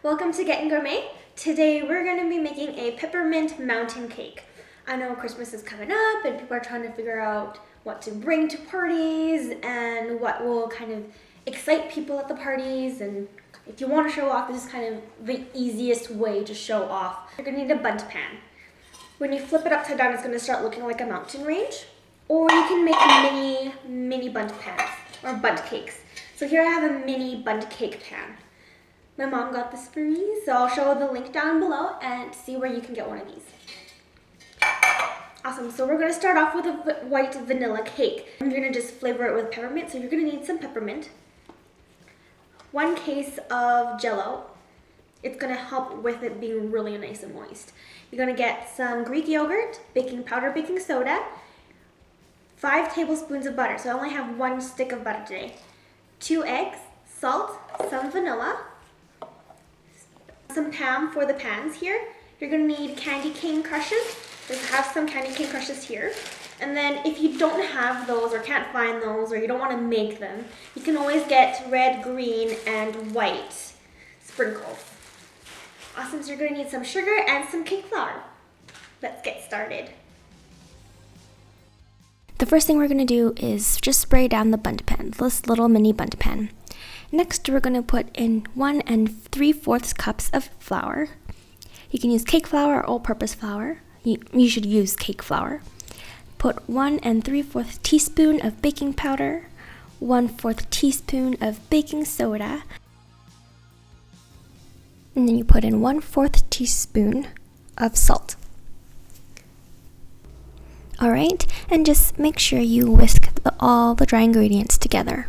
Welcome to Getting Gourmet. Today we're going to be making a peppermint mountain cake. I know Christmas is coming up and people are trying to figure out what to bring to parties and what will kind of excite people at the parties, and if you want to show off, this is kind of the easiest way to show off. You're going to need a bundt pan. When you flip it upside down, it's going to start looking like a mountain range, or you can make mini bundt pans or bundt cakes. So here I have a mini bundt cake pan. My mom got this for me, so I'll show the link down below and see where you can get one of these. Awesome, so we're gonna start off with a white vanilla cake. I'm gonna just flavor it with peppermint, so you're gonna need some peppermint. 1 case of Jell-O. It's gonna help with it being really nice and moist. You're gonna get some Greek yogurt, baking powder, baking soda, 5 tablespoons of butter, so I only have 1 stick of butter today, 2 eggs, salt, some vanilla, some Pam for the pans here. You're going to need candy cane crushes. I have some candy cane crushes here. And then if you don't have those or can't find those or you don't want to make them, you can always get red, green, and white sprinkles. Awesome, so you're going to need some sugar and some cake flour. Let's get started. The first thing we're going to do is just spray down the bundt pan, this little mini bundt pan. Next, we're going to put in 1 3/4 cups of flour. You can use cake flour or all-purpose flour. You should use cake flour. Put 1 3/4 teaspoon of baking powder, 1/4 teaspoon of baking soda, and then you put in 1/4 teaspoon of salt. Alright, and just make sure you whisk all the dry ingredients together.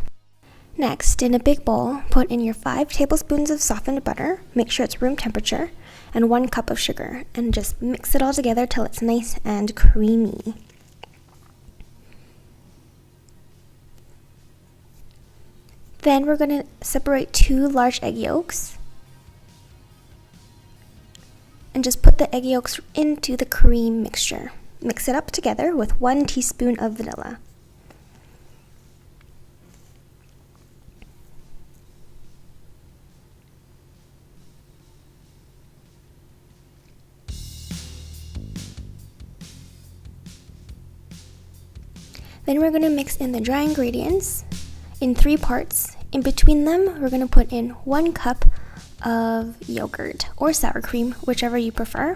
Next, in a big bowl, put in your 5 tablespoons of softened butter, make sure it's room temperature, and 1 cup of sugar, and just mix it all together till it's nice and creamy. Then we're going to separate 2 large egg yolks, and just put the egg yolks into the cream mixture. Mix it up together with 1 teaspoon of vanilla. Then we're going to mix in the dry ingredients in 3 parts. In between them, we're going to put in 1 cup of yogurt or sour cream, whichever you prefer.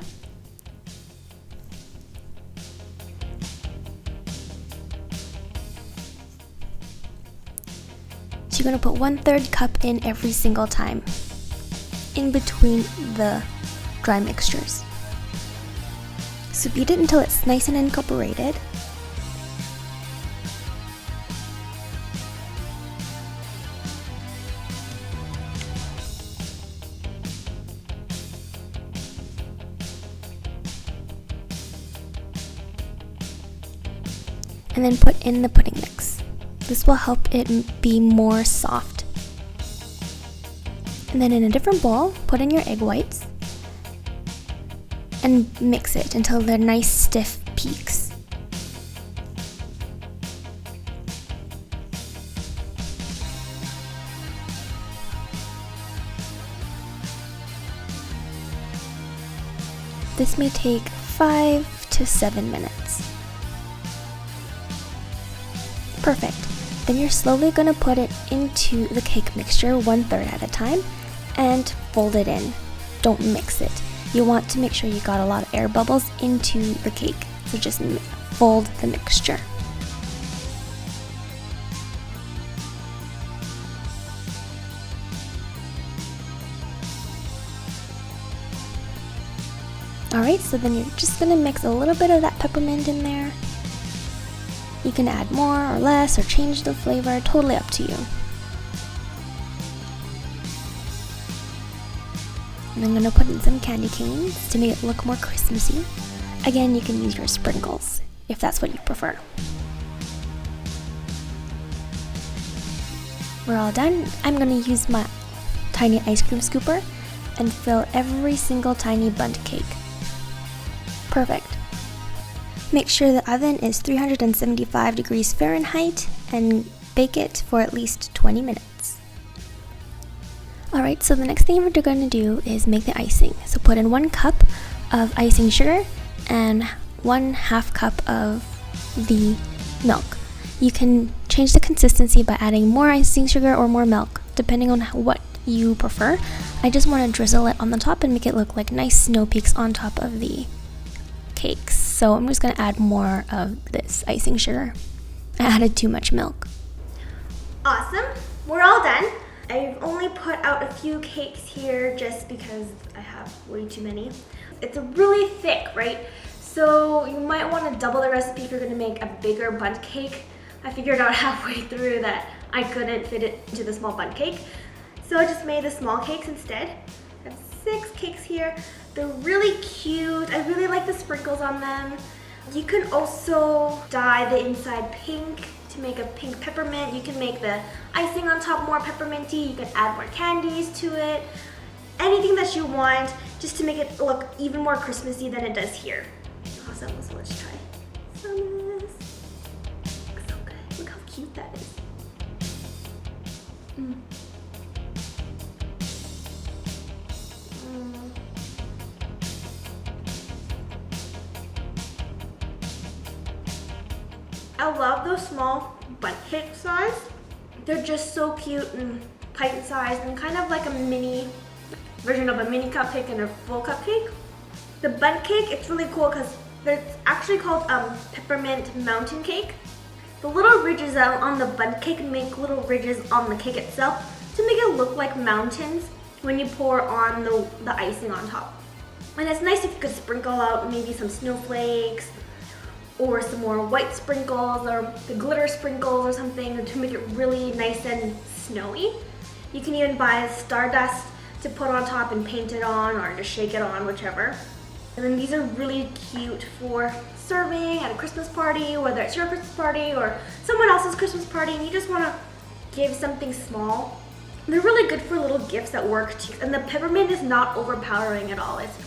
So you're going to put 1/3 cup in every single time in between the dry mixtures. So beat it until it's nice and incorporated. And then put in the pudding mix. This will help it be more soft. And then in a different bowl, put in your egg whites and mix it until they're nice stiff peaks. This may take 5 to 7 minutes. Perfect. Then you're slowly going to put it into the cake mixture 1/3 at a time and fold it in. Don't mix it. You want to make sure you got a lot of air bubbles into the cake. So just fold the mixture. Alright, so then you're just going to mix a little bit of that peppermint in there. You can add more or less or change the flavor, totally up to you. And I'm going to put in some candy canes to make it look more Christmassy. Again, you can use your sprinkles if that's what you prefer. We're all done. I'm going to use my tiny ice cream scooper and fill every single tiny bundt cake. Perfect. Make sure the oven is 375 degrees Fahrenheit and bake it for at least 20 minutes. Alright, so the next thing we're going to do is make the icing. So put in 1 cup of icing sugar and 1/2 cup of the milk. You can change the consistency by adding more icing sugar or more milk, depending on what you prefer. I just want to drizzle it on the top and make it look like nice snow peaks on top of the cakes. So I'm just going to add more of this icing sugar. I added too much milk. Awesome, we're all done. I've only put out a few cakes here just because I have way too many. It's really thick, right? So you might want to double the recipe if you're going to make a bigger bundt cake. I figured out halfway through that I couldn't fit it into the small bundt cake. So I just made the small cakes instead. I have 6 cakes here. They're really cute. I really like the sprinkles on them. You can also dye the inside pink to make a pink peppermint. You can make the icing on top more pepperminty. You can add more candies to it. Anything that you want just to make it look even more Christmassy than it does here. Awesome, so let's try some of this. Looks so good. Look how cute that is. I love those small bundt cake size. They're just so cute and pint sized and kind of like a mini version of a mini cupcake and a full cupcake. The bundt cake, it's really cool because it's actually called Peppermint mountain cake. The little ridges out on the bundt cake make little ridges on the cake itself to make it look like mountains when you pour on the icing on top. And it's nice if you could sprinkle out maybe some snowflakes or some more white sprinkles or the glitter sprinkles or something to make it really nice and snowy. You can even buy stardust to put on top and paint it on or just shake it on, whichever. And then these are really cute for serving at a Christmas party, whether it's your Christmas party or someone else's Christmas party and you just want to give something small. They're really good for little gifts at work too. And the peppermint is not overpowering at all. It's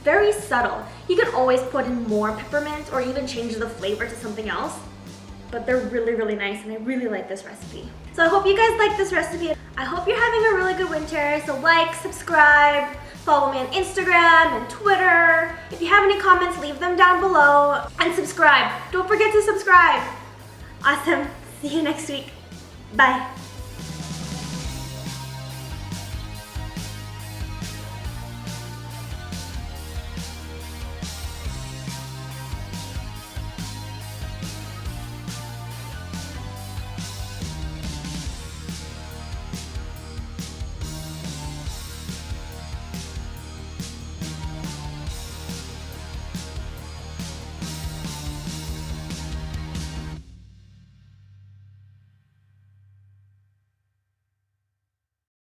very subtle. You can always put in more peppermint or even change the flavor to something else. But they're really, really nice and I really like this recipe. So I hope you guys like this recipe. I hope you're having a really good winter. So like, subscribe, follow me on Instagram and Twitter. If you have any comments, leave them down below. And subscribe. Don't forget to subscribe. Awesome. See you next week. Bye.